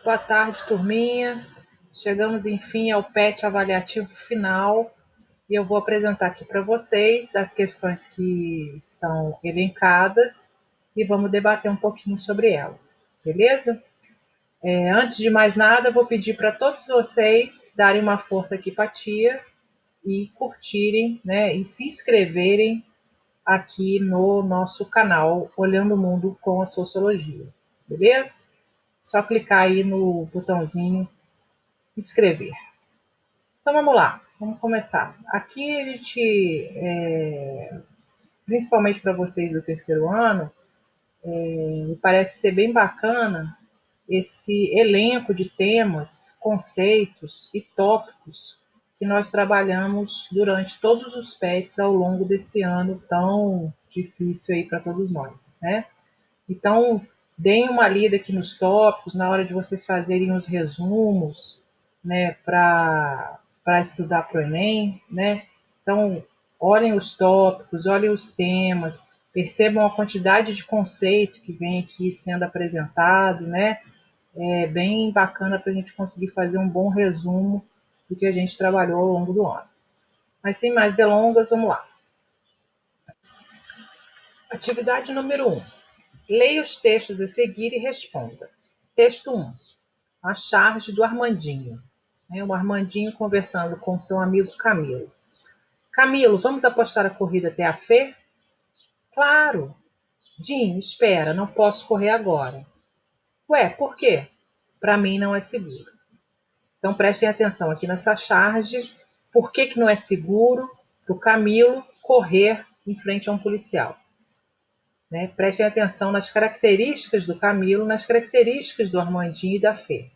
Boa tarde, turminha. Chegamos, enfim, ao PET avaliativo final e eu vou apresentar aqui para vocês as questões que estão elencadas e vamos debater um pouquinho sobre elas, beleza? Antes de mais nada, eu vou pedir para todos vocês darem uma força aqui para a tia e curtirem, né, e se inscreverem aqui no nosso canal Olhando o Mundo com a Sociologia, beleza? Só clicar aí no botãozinho inscrever. Então vamos lá, vamos começar. Aqui a gente, principalmente para vocês do terceiro ano, me parece ser bem bacana esse elenco de temas, conceitos e tópicos que nós trabalhamos durante todos os PETs ao longo desse ano tão difícil aí para todos nós, né? Então, deem uma lida aqui nos tópicos na hora de vocês fazerem os resumos, né, para estudar para o Enem, né? Então, olhem os tópicos, olhem os temas, percebam a quantidade de conceito que vem aqui sendo apresentado, né? É bem bacana para a gente conseguir fazer um bom resumo do que a gente trabalhou ao longo do ano. Mas sem mais delongas, vamos lá. Atividade número 1. Leia os textos a seguir e responda. Texto 1. A charge do Armandinho. O Armandinho conversando com seu amigo Camilo. Camilo, vamos apostar a corrida até a Fê? Claro. Dinho, espera, não posso correr agora. Ué, por quê? Para mim não é seguro. Então prestem atenção aqui nessa charge. Por que não é seguro para o Camilo correr em frente a um policial? Né? Prestem atenção nas características do Camilo, nas características do Armandinho e da Fê.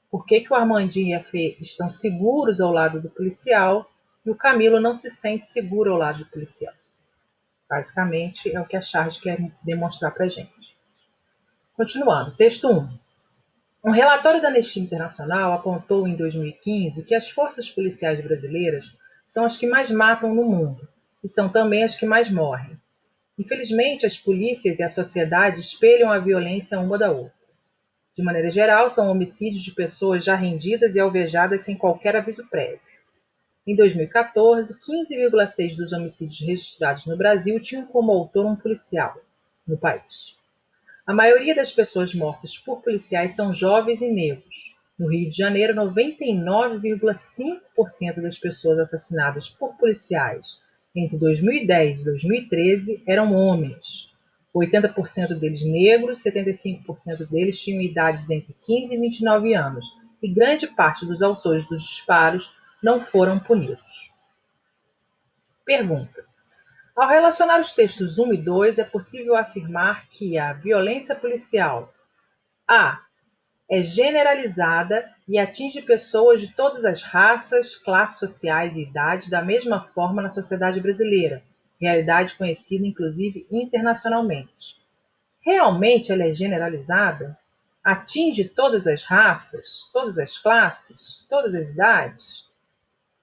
Por que o Armandinho e a Fê estão seguros ao lado do policial e o Camilo não se sente seguro ao lado do policial? Basicamente, é o que a charge quer demonstrar para a gente. Continuando, texto 1. Um relatório da Anistia Internacional apontou em 2015 que as forças policiais brasileiras são as que mais matam no mundo e são também as que mais morrem. Infelizmente, as polícias e a sociedade espelham a violência uma da outra. De maneira geral, são homicídios de pessoas já rendidas e alvejadas sem qualquer aviso prévio. Em 2014, 15,6% dos homicídios registrados no Brasil tinham como autor um policial no país. A maioria das pessoas mortas por policiais são jovens e negros. No Rio de Janeiro, 99,5% das pessoas assassinadas por policiais entre 2010 e 2013 eram homens. 80% deles negros, 75% deles tinham idades entre 15 e 29 anos, e grande parte dos autores dos disparos não foram punidos. Pergunta. Ao relacionar os textos 1 e 2, é possível afirmar que a violência policial A. é generalizada e atinge pessoas de todas as raças, classes sociais e idades da mesma forma na sociedade brasileira, realidade conhecida inclusive internacionalmente. Realmente ela é generalizada? Atinge todas as raças, todas as classes, todas as idades?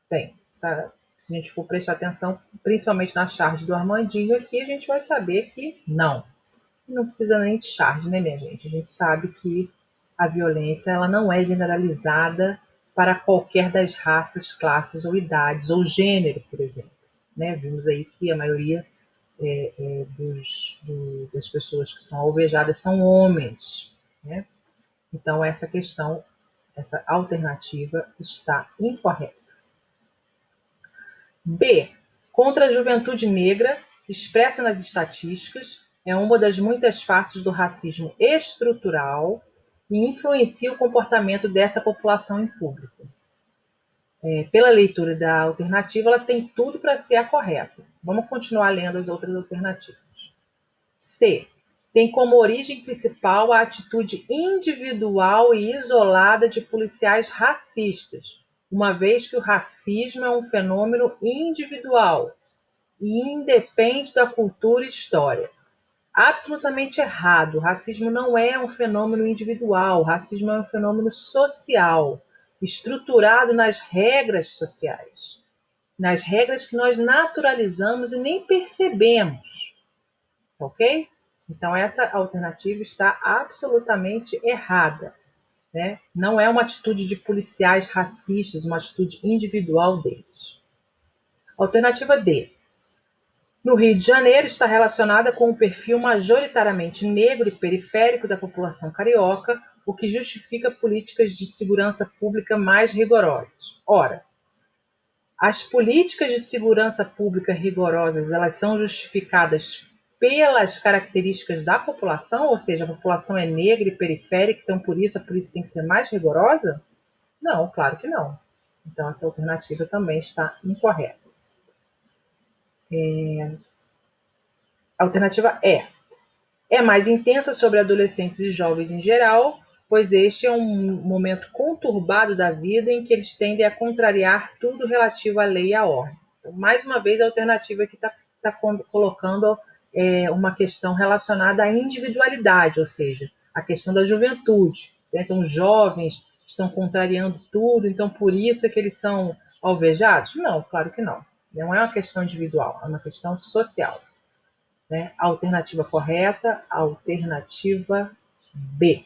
Bem, se a gente for prestar atenção, principalmente na charge do Armandinho aqui, a gente vai saber que não. Não precisa nem de charge, né, minha gente? A gente sabe que a violência ela não é generalizada para qualquer das raças, classes ou idades, ou gênero, por exemplo. Né? Vimos aí que a maioria das pessoas que são alvejadas são homens. Né? Então, essa questão, essa alternativa está incorreta. B. Contra a juventude negra, expressa nas estatísticas, é uma das muitas faces do racismo estrutural e influencia o comportamento dessa população em público. Pela leitura da alternativa, ela tem tudo para ser a correta. Vamos continuar lendo as outras alternativas. C. Tem como origem principal a atitude individual e isolada de policiais racistas, uma vez que o racismo é um fenômeno individual e independe da cultura e história. Absolutamente errado. O racismo não é um fenômeno individual, o racismo é um fenômeno social, estruturado nas regras sociais, nas regras que nós naturalizamos e nem percebemos. Ok? Então, essa alternativa está absolutamente errada. né? Não é uma atitude de policiais racistas, uma atitude individual deles. Alternativa D. No Rio de Janeiro, está relacionada com o perfil majoritariamente negro e periférico da população carioca, o que justifica políticas de segurança pública mais rigorosas. Ora, as políticas de segurança pública rigorosas, elas são justificadas pelas características da população, ou seja, a população é negra e periférica, então por isso a polícia tem que ser mais rigorosa? Não, claro que não. Então essa alternativa também está incorreta. A alternativa é mais intensa sobre adolescentes e jovens em geral, pois este é um momento conturbado da vida em que eles tendem a contrariar tudo relativo à lei e à ordem. Então, mais uma vez, a alternativa aqui está colocando uma questão relacionada à individualidade, ou seja, a questão da juventude. Né? Então, os jovens estão contrariando tudo, então por isso é que eles são alvejados? Não, claro que não. Não é uma questão individual, é uma questão social. Né? Alternativa correta, alternativa B.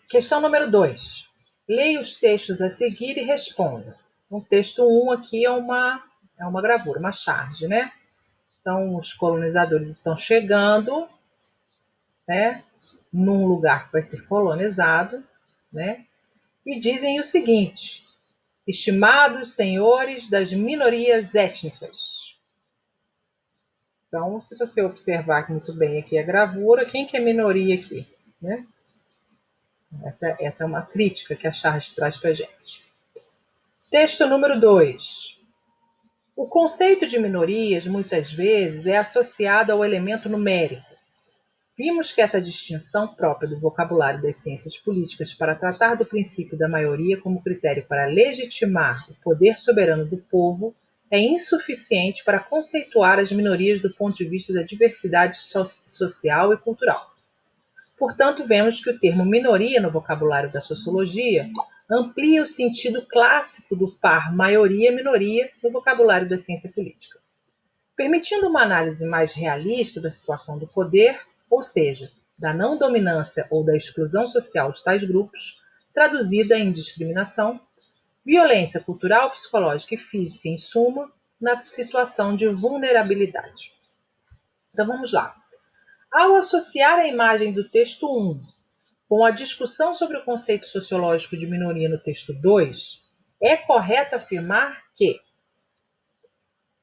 Questão número 2. Leia os textos a seguir e responda. O texto 1 aqui é uma gravura, uma charge, né? Então, os colonizadores estão chegando, né, num lugar que vai ser colonizado, né? E dizem o seguinte: estimados senhores das minorias étnicas. Então, se você observar muito bem aqui a gravura, quem que é minoria aqui? Né? Essa é uma crítica que a Charles traz para a gente. Texto número 2. O conceito de minorias, muitas vezes, é associado ao elemento numérico. Vimos que essa distinção própria do vocabulário das ciências políticas para tratar do princípio da maioria como critério para legitimar o poder soberano do povo é insuficiente para conceituar as minorias do ponto de vista da diversidade social e cultural. Portanto, vemos que o termo minoria no vocabulário da sociologia amplia o sentido clássico do par maioria-minoria no vocabulário da ciência política, permitindo uma análise mais realista da situação do poder, ou seja, da não dominância ou da exclusão social de tais grupos, traduzida em discriminação, violência cultural, psicológica e física, em suma, na situação de vulnerabilidade. Então vamos lá. Ao associar a imagem do texto 1 com a discussão sobre o conceito sociológico de minoria no texto 2, é correto afirmar que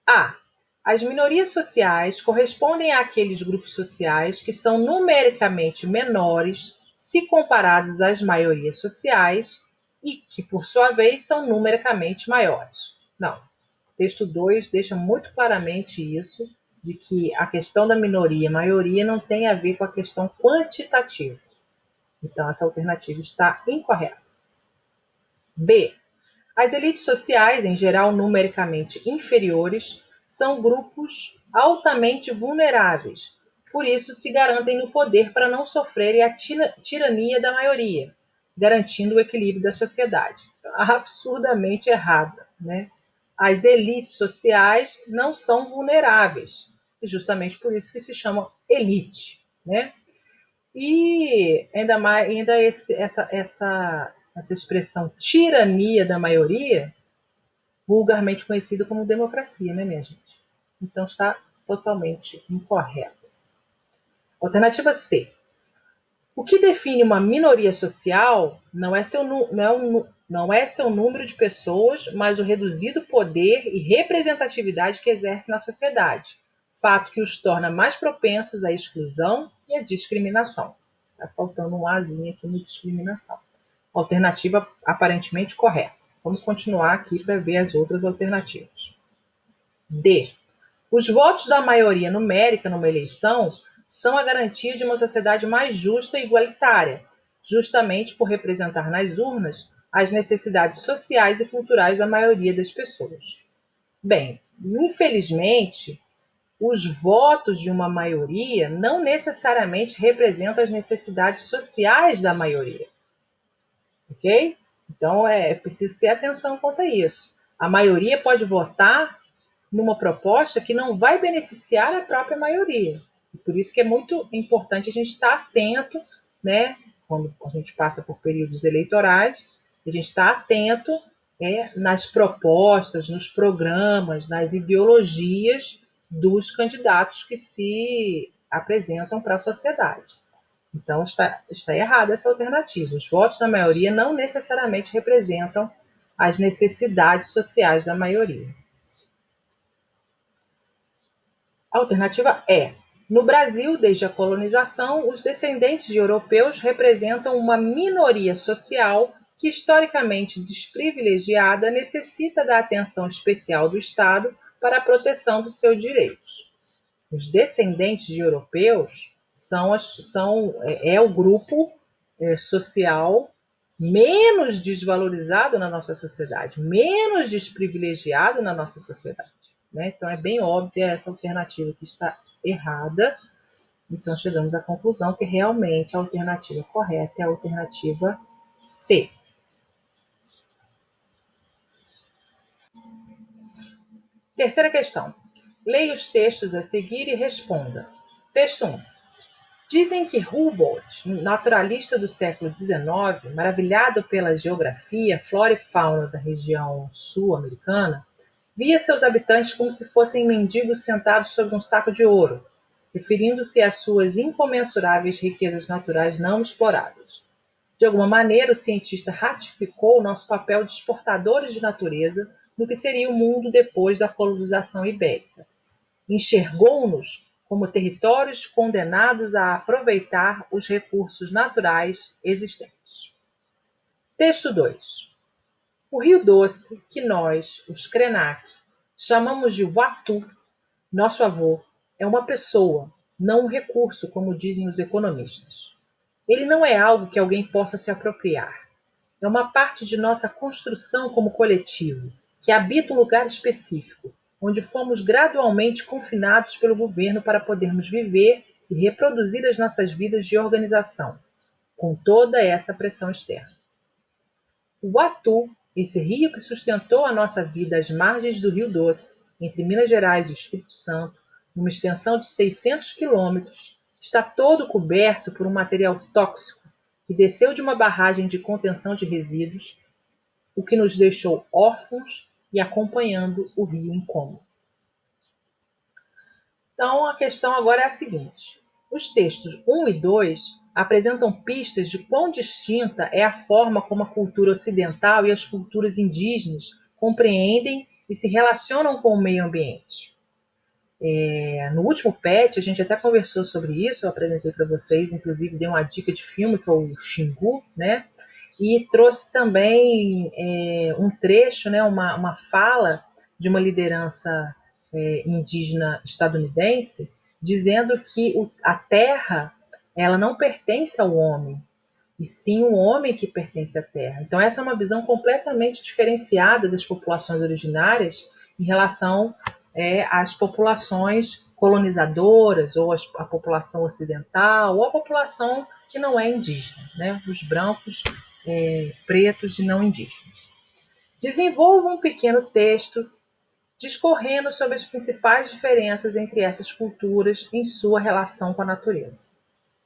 a. As minorias sociais correspondem àqueles grupos sociais que são numericamente menores se comparados às maiorias sociais e que, por sua vez, são numericamente maiores. Não. O texto 2 deixa muito claramente isso, de que a questão da minoria e maioria não tem a ver com a questão quantitativa. Então, essa alternativa está incorreta. B. As elites sociais, em geral numericamente inferiores, são grupos altamente vulneráveis, por isso se garantem no poder para não sofrerem a tirania da maioria, garantindo o equilíbrio da sociedade. Absurdamente errada, né? As elites sociais não são vulneráveis, e justamente por isso que se chama elite, né? E essa expressão tirania da maioria, vulgarmente conhecida como democracia, né, minha gente? Então está totalmente incorreto. Alternativa C. O que define uma minoria social não é seu número de pessoas, mas o reduzido poder e representatividade que exerce na sociedade, fato que os torna mais propensos à exclusão e à discriminação. Está faltando um azinho aqui no discriminação. Alternativa aparentemente correta. Vamos continuar aqui para ver as outras alternativas. D. Os votos da maioria numérica numa eleição são a garantia de uma sociedade mais justa e igualitária, justamente por representar nas urnas as necessidades sociais e culturais da maioria das pessoas. Bem, infelizmente, os votos de uma maioria não necessariamente representam as necessidades sociais da maioria. Ok? Então, é preciso ter atenção quanto a isso. A maioria pode votar numa proposta que não vai beneficiar a própria maioria. Por isso que é muito importante a gente estar atento, né, quando a gente passa por períodos eleitorais, a gente está atento nas propostas, nos programas, nas ideologias dos candidatos que se apresentam para a sociedade. Então, está errada essa alternativa. Os votos da maioria não necessariamente representam as necessidades sociais da maioria. A alternativa é: no Brasil, desde a colonização, os descendentes de europeus representam uma minoria social que, historicamente desprivilegiada, necessita da atenção especial do Estado para a proteção dos seus direitos. Os descendentes de europeus é o grupo social menos desvalorizado na nossa sociedade, menos desprivilegiado na nossa sociedade. Né? Então, é bem óbvia essa alternativa que está errada. Então, chegamos à conclusão que realmente a alternativa correta é a alternativa C. Terceira questão. Leia os textos a seguir e responda. Texto 1. Dizem que Humboldt, naturalista do século XIX, maravilhado pela geografia, flora e fauna da região sul-americana, via seus habitantes como se fossem mendigos sentados sobre um saco de ouro, referindo-se às suas incomensuráveis riquezas naturais não exploradas. De alguma maneira, o cientista ratificou o nosso papel de exportadores de natureza no que seria o mundo depois da colonização ibérica. Enxergou-nos como territórios condenados a aproveitar os recursos naturais existentes. Texto 2. O Rio Doce, que nós, os Krenak, chamamos de Watu, nosso avô, é uma pessoa, não um recurso, como dizem os economistas. Ele não é algo que alguém possa se apropriar. É uma parte de nossa construção como coletivo, que habita um lugar específico, onde fomos gradualmente confinados pelo governo para podermos viver e reproduzir as nossas vidas de organização, com toda essa pressão externa. O Watu, esse rio que sustentou a nossa vida às margens do Rio Doce, entre Minas Gerais e o Espírito Santo, numa extensão de 600 quilômetros, está todo coberto por um material tóxico que desceu de uma barragem de contenção de resíduos, o que nos deixou órfãos e acompanhando o rio incômodo. Então, a questão agora é a seguinte. Os textos 1 e 2 apresentam pistas de quão distinta é a forma como a cultura ocidental e as culturas indígenas compreendem e se relacionam com o meio ambiente. No último PET, a gente até conversou sobre isso, eu apresentei para vocês, inclusive dei uma dica de filme, que é o Xingu, né? E trouxe também um trecho, né, uma fala de uma liderança indígena estadunidense, dizendo que a terra ela não pertence ao homem, e sim o homem que pertence à terra. Então essa é uma visão completamente diferenciada das populações originárias em relação às populações colonizadoras, ou a população ocidental, ou a população que não é indígena, né? Os brancos, pretos e não indígenas. Desenvolva um pequeno texto discorrendo sobre as principais diferenças entre essas culturas em sua relação com a natureza.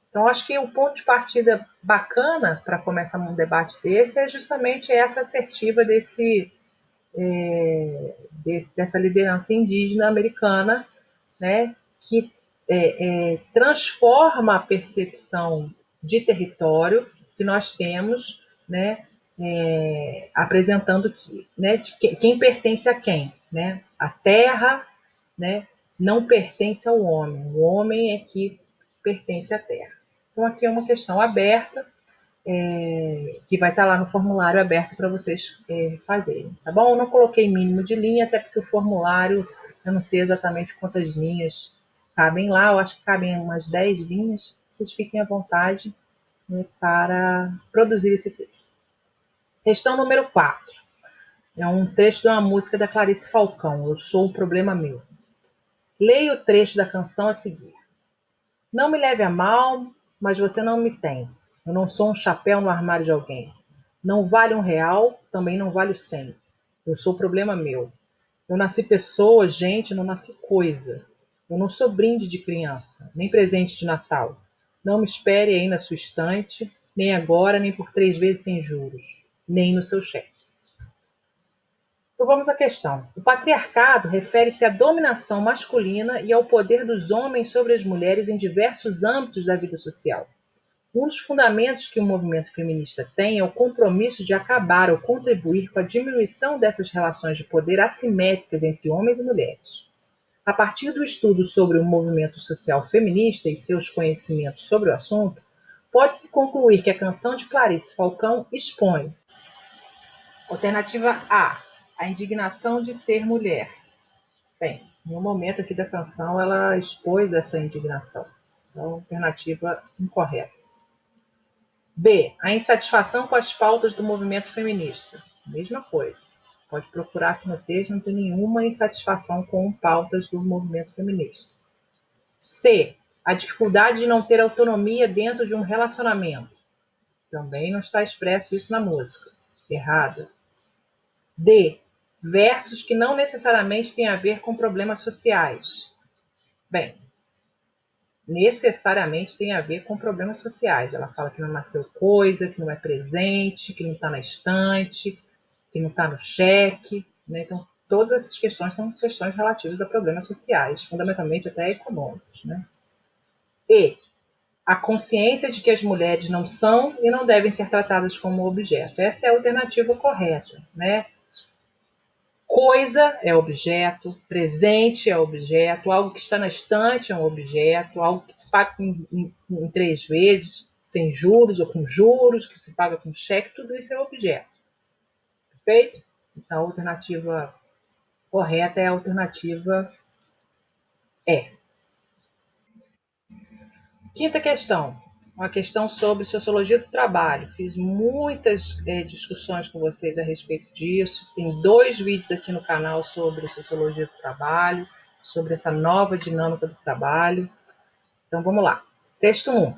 Então, acho que o ponto de partida bacana para começar um debate desse é justamente essa assertiva dessa liderança indígena americana, né, que transforma a percepção de território que nós temos, né, apresentando quem pertence a quem. Né? A terra, né, não pertence ao homem, o homem é que pertence à terra. Então, aqui é uma questão aberta, que vai estar lá no formulário aberto para vocês fazerem, tá bom? Eu não coloquei mínimo de linha, até porque o formulário, eu não sei exatamente quantas linhas cabem lá, eu acho que cabem umas 10 linhas, vocês fiquem à vontade, né, para produzir esse texto. Questão número 4. É um trecho de uma música da Clarice Falcão, Eu Sou o Problema Meu. Leia o trecho da canção a seguir. Não me leve a mal, mas você não me tem. Eu não sou um chapéu no armário de alguém. Não vale R$1, também não vale o 100. Eu sou o problema meu. Eu nasci pessoa, gente, não nasci coisa. Eu não sou brinde de criança, nem presente de Natal. Não me espere aí na sua estante, nem agora, nem por 3 vezes sem juros, nem no seu cheque. Então vamos à questão. O patriarcado refere-se à dominação masculina e ao poder dos homens sobre as mulheres em diversos âmbitos da vida social. Um dos fundamentos que o movimento feminista tem é o compromisso de acabar ou contribuir com a diminuição dessas relações de poder assimétricas entre homens e mulheres. A partir do estudo sobre o movimento social feminista e seus conhecimentos sobre o assunto, pode-se concluir que a canção de Clarice Falcão expõe: alternativa A indignação de ser mulher. Bem, em um momento aqui da canção ela expôs essa indignação. Então, alternativa incorreta. B, a insatisfação com as pautas do movimento feminista. Mesma coisa. Pode procurar aqui no texto, não tem nenhuma insatisfação com pautas do movimento feminista. C, a dificuldade de não ter autonomia dentro de um relacionamento. Também não está expresso isso na música. Errado. D, versos que não necessariamente têm a ver com problemas sociais. Bem, necessariamente tem a ver com problemas sociais. Ela fala que não nasceu coisa, que não é presente, que não está na estante, que não está no cheque. Né? Então, todas essas questões são questões relativas a problemas sociais, fundamentalmente até econômicos. Né? E a consciência de que as mulheres não são e não devem ser tratadas como objeto. Essa é a alternativa correta. Né? Coisa é objeto, presente é objeto, algo que está na estante é um objeto, algo que se paga em 3 vezes, sem juros ou com juros, que se paga com cheque, tudo isso é objeto. Perfeito? Então, a alternativa correta é a alternativa E. Quinta questão. Uma questão sobre sociologia do trabalho. Fiz muitas discussões com vocês a respeito disso. Tem 2 vídeos aqui no canal sobre sociologia do trabalho, sobre essa nova dinâmica do trabalho. Então vamos lá. Texto 1.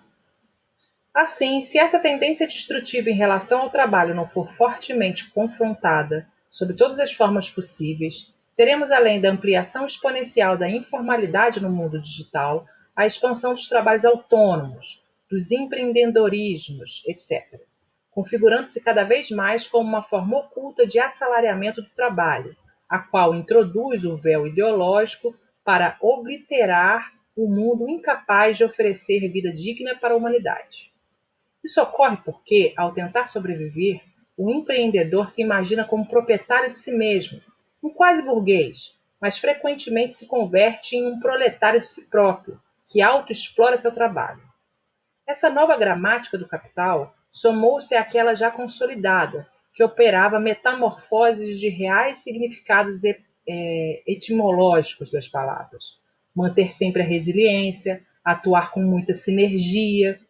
Assim, se essa tendência destrutiva em relação ao trabalho não for fortemente confrontada sob todas as formas possíveis, teremos, além da ampliação exponencial da informalidade no mundo digital, a expansão dos trabalhos autônomos, dos empreendedorismos, etc., configurando-se cada vez mais como uma forma oculta de assalariamento do trabalho, a qual introduz o véu ideológico para obliterar o mundo incapaz de oferecer vida digna para a humanidade. Isso ocorre porque, ao tentar sobreviver, o empreendedor se imagina como proprietário de si mesmo, um quase burguês, mas frequentemente se converte em um proletário de si próprio, que autoexplora seu trabalho. Essa nova gramática do capital somou-se àquela já consolidada, que operava metamorfoses de reais significados etimológicos das palavras. Manter sempre a resiliência, atuar com muita sinergia,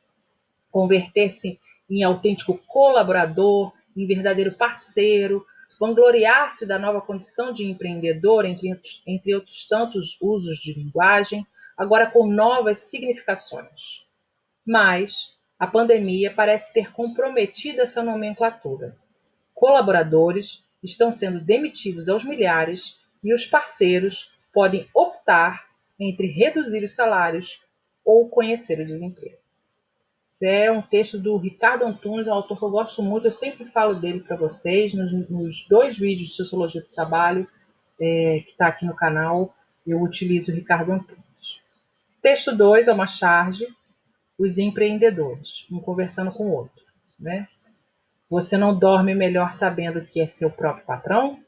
converter-se em autêntico colaborador, em verdadeiro parceiro, vangloriar-se da nova condição de empreendedor, entre outros tantos usos de linguagem, agora com novas significações. Mas a pandemia parece ter comprometido essa nomenclatura. Colaboradores estão sendo demitidos aos milhares e os parceiros podem optar entre reduzir os salários ou conhecer o desemprego. Esse é um texto do Ricardo Antunes, um autor que eu gosto muito, eu sempre falo dele para vocês, nos 2 vídeos de Sociologia do Trabalho, que está aqui no canal, eu utilizo o Ricardo Antunes. Texto 2 é uma charge, os empreendedores, um conversando com o outro. Né? Você não dorme melhor sabendo que é seu próprio patrão?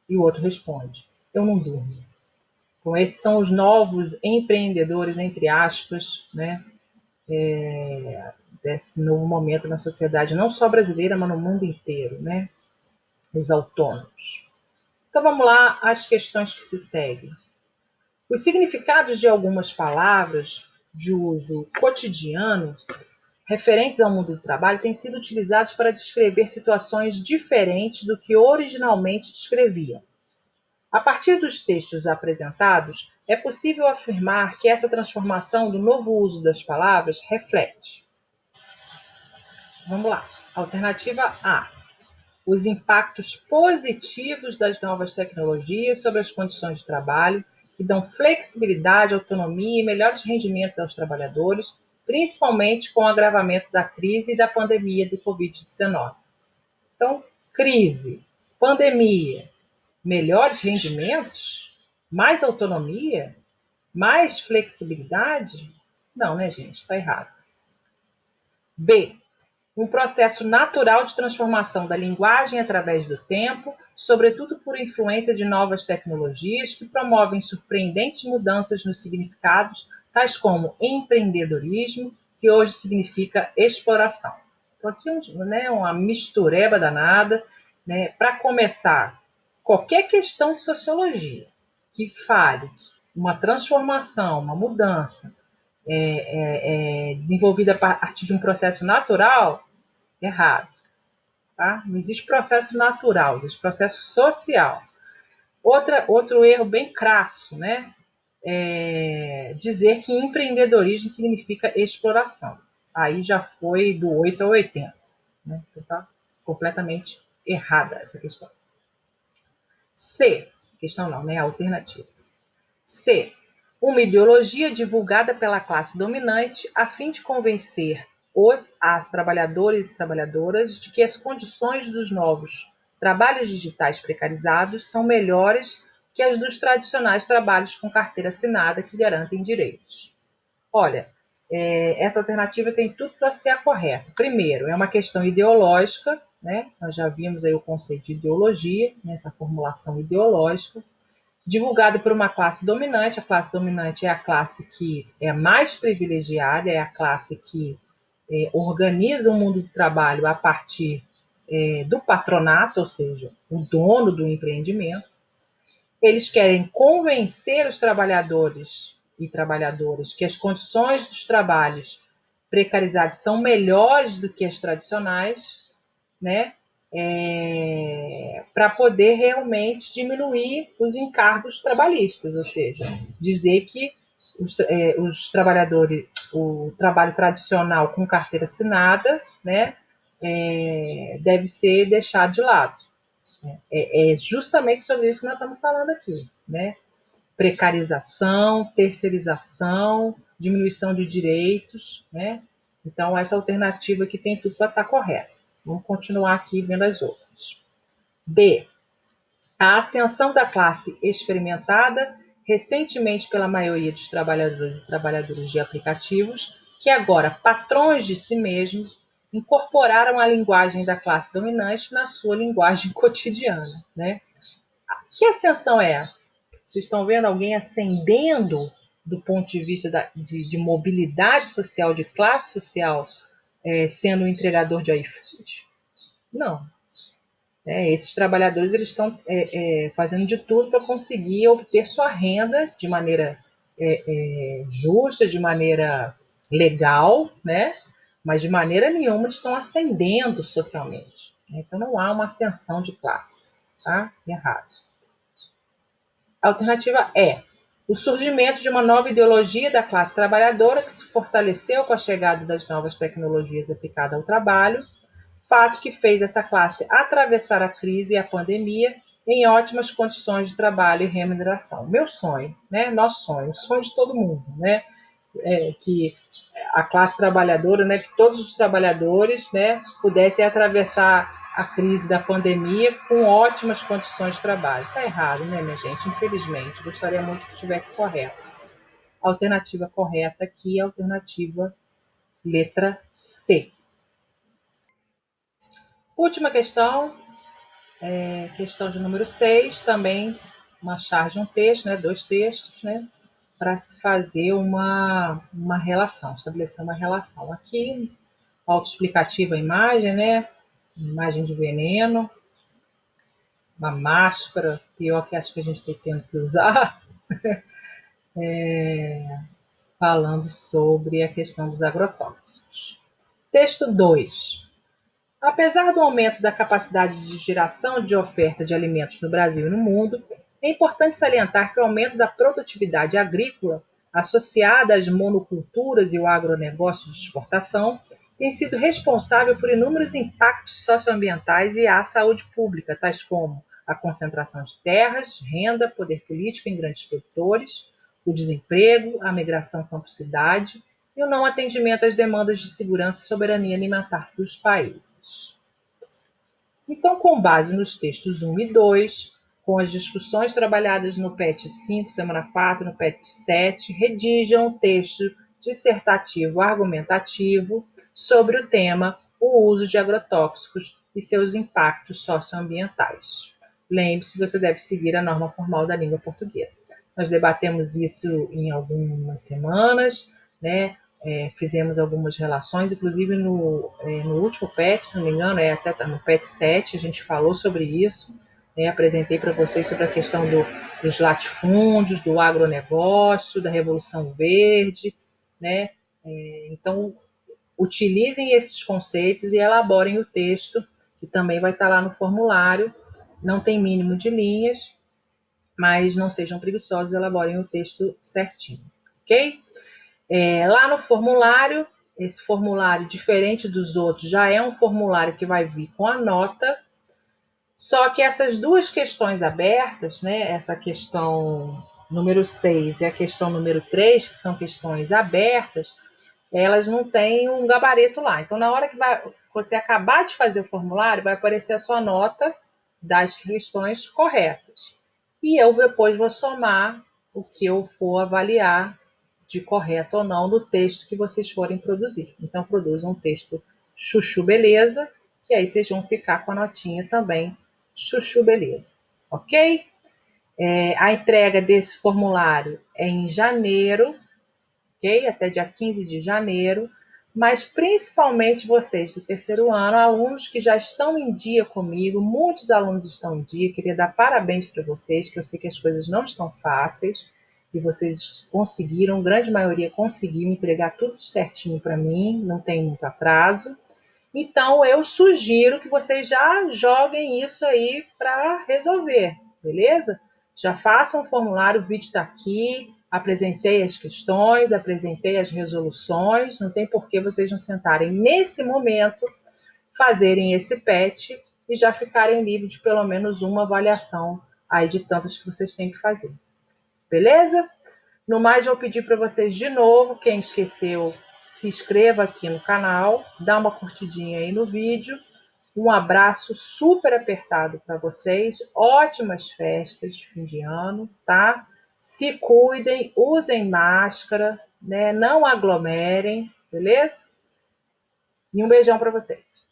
E o outro responde, eu não durmo. Então, esses são os novos empreendedores, entre aspas, né? Desse novo momento na sociedade, não só brasileira, mas no mundo inteiro, né? Os autônomos. Então vamos lá às questões que se seguem. Os significados de algumas palavras de uso cotidiano referentes ao mundo do trabalho têm sido utilizados para descrever situações diferentes do que originalmente descreviam. A partir dos textos apresentados, é possível afirmar que essa transformação do novo uso das palavras reflete. Vamos lá. Alternativa A. os impactos positivos das novas tecnologias sobre as condições de trabalho, que dão flexibilidade, autonomia e melhores rendimentos aos trabalhadores, principalmente com o agravamento da crise e da pandemia do Covid-19. Então, crise, pandemia, melhores rendimentos, mais autonomia, mais flexibilidade? Não, né, gente? Está errado. B. Um processo natural de transformação da linguagem através do tempo, sobretudo por influência de novas tecnologias que promovem surpreendentes mudanças nos significados, tais como empreendedorismo, que hoje significa exploração. Então, aqui uma mistureba danada. Né? Para começar, qualquer questão de sociologia que fale uma transformação, uma mudança desenvolvida a partir de um processo natural, errado. Tá? Não existe processo natural, existe processo social. Outro erro bem crasso, né? Dizer que empreendedorismo significa exploração. Aí já foi do 8 ao 80. Né? Então tá completamente errada essa questão. C. Questão não, né? Alternativa. C. Uma ideologia divulgada pela classe dominante a fim de convencer as trabalhadores e trabalhadoras de que as condições dos novos trabalhos digitais precarizados são melhores que as dos tradicionais trabalhos com carteira assinada que garantem direitos. Olha, essa alternativa tem tudo para ser a correta. Primeiro, é uma questão ideológica, né? Nós já vimos aí o conceito de ideologia, nessa formulação ideológica, divulgado por uma classe dominante. A classe dominante é a classe que é mais privilegiada, é a classe que organiza o mundo do trabalho a partir do patronato, ou seja, o dono do empreendimento. Eles querem convencer os trabalhadores e trabalhadoras que as condições dos trabalhos precarizados são melhores do que as tradicionais, né? Para poder realmente diminuir os encargos trabalhistas, ou seja, dizer que os trabalhadores, o trabalho tradicional com carteira assinada, né, deve ser deixado de lado. É justamente sobre isso que nós estamos falando aqui, né? Precarização, terceirização, diminuição de direitos, né? Então, essa alternativa aqui tem tudo para estar correta. Vamos continuar aqui vendo as outras. D. A ascensão da classe experimentada recentemente pela maioria dos trabalhadores e trabalhadoras de aplicativos, que agora, patrões de si mesmos, incorporaram a linguagem da classe dominante na sua linguagem cotidiana. Né? Que ascensão é essa? Vocês estão vendo alguém ascendendo do ponto de vista de mobilidade social, de classe social, sendo um entregador de iFood? Não. Esses trabalhadores eles estão fazendo de tudo para conseguir obter sua renda de maneira justa, de maneira legal, né? Mas de maneira nenhuma eles estão ascendendo socialmente. Então não há uma ascensão de classe. Tá? Errado. A alternativa é o surgimento de uma nova ideologia da classe trabalhadora que se fortaleceu com a chegada das novas tecnologias aplicadas ao trabalho, fato que fez essa classe atravessar a crise e a pandemia em ótimas condições de trabalho e remuneração. Meu sonho, né? Nosso sonho, o sonho de todo mundo, né? Que a classe trabalhadora, né? Que todos os trabalhadores, né? Pudessem atravessar a crise da pandemia com ótimas condições de trabalho. Está errado, né, minha gente? Infelizmente, gostaria muito que estivesse correto. A alternativa correta aqui é a alternativa letra C. Última questão, questão de número 6, também uma charge, um texto, né, 2 textos, né, para se fazer uma relação, estabelecer uma relação. Aqui, autoexplicativa a imagem, né, imagem de veneno, uma máscara, pior que acho que a gente está tendo que usar, falando sobre a questão dos agrotóxicos. Texto 2. Apesar do aumento da capacidade de geração de oferta de alimentos no Brasil e no mundo, é importante salientar que o aumento da produtividade agrícola, associada às monoculturas e o agronegócio de exportação, tem sido responsável por inúmeros impactos socioambientais e à saúde pública, tais como a concentração de terras, renda, poder político em grandes produtores, o desemprego, a migração campo-cidade e o não atendimento às demandas de segurança e soberania alimentar dos países. Então, com base nos textos 1 e 2, com as discussões trabalhadas no PET 5, semana 4, no PET 7, redijam um texto dissertativo argumentativo sobre o tema o uso de agrotóxicos e seus impactos socioambientais. Lembre-se, você deve seguir a norma formal da língua portuguesa. Nós debatemos isso em algumas semanas, né? Fizemos algumas relações, inclusive no último PET, se não me engano, até no PET 7, a gente falou sobre isso, apresentei para vocês sobre a questão dos latifúndios, do agronegócio, da Revolução Verde, né? Então, utilizem esses conceitos e elaborem o texto, que também vai estar lá no formulário, não tem mínimo de linhas, mas não sejam preguiçosos, elaborem o texto certinho, ok? Lá no formulário, esse formulário, diferente dos outros, já é um formulário que vai vir com a nota, só que essas duas questões abertas, né, essa questão número 6 e a questão número 3, que são questões abertas, elas não têm um gabarito lá. Então, na hora que você acabar de fazer o formulário, vai aparecer a sua nota das questões corretas. E eu depois vou somar o que eu for avaliar de correto ou não no texto que vocês forem produzir. Então, produzam um texto chuchu beleza, que aí vocês vão ficar com a notinha também chuchu beleza, ok? A entrega desse formulário é em janeiro, ok? Até dia 15 de janeiro, mas principalmente vocês do terceiro ano, alunos que já estão em dia comigo, muitos alunos estão em dia, queria dar parabéns para vocês, que eu sei que as coisas não estão fáceis, e vocês conseguiram, grande maioria conseguiu entregar tudo certinho para mim, não tem muito atraso. Então, eu sugiro que vocês já joguem isso aí para resolver, beleza? Já façam o formulário, o vídeo está aqui, apresentei as questões, apresentei as resoluções, não tem por que vocês não sentarem nesse momento, fazerem esse PET e já ficarem livres de pelo menos uma avaliação aí de tantas que vocês têm que fazer. Beleza? No mais, eu vou pedir para vocês de novo, quem esqueceu, se inscreva aqui no canal, dá uma curtidinha aí no vídeo. Um abraço super apertado para vocês, ótimas festas de fim de ano, tá? Se cuidem, usem máscara, né? Não aglomerem, beleza? E um beijão para vocês.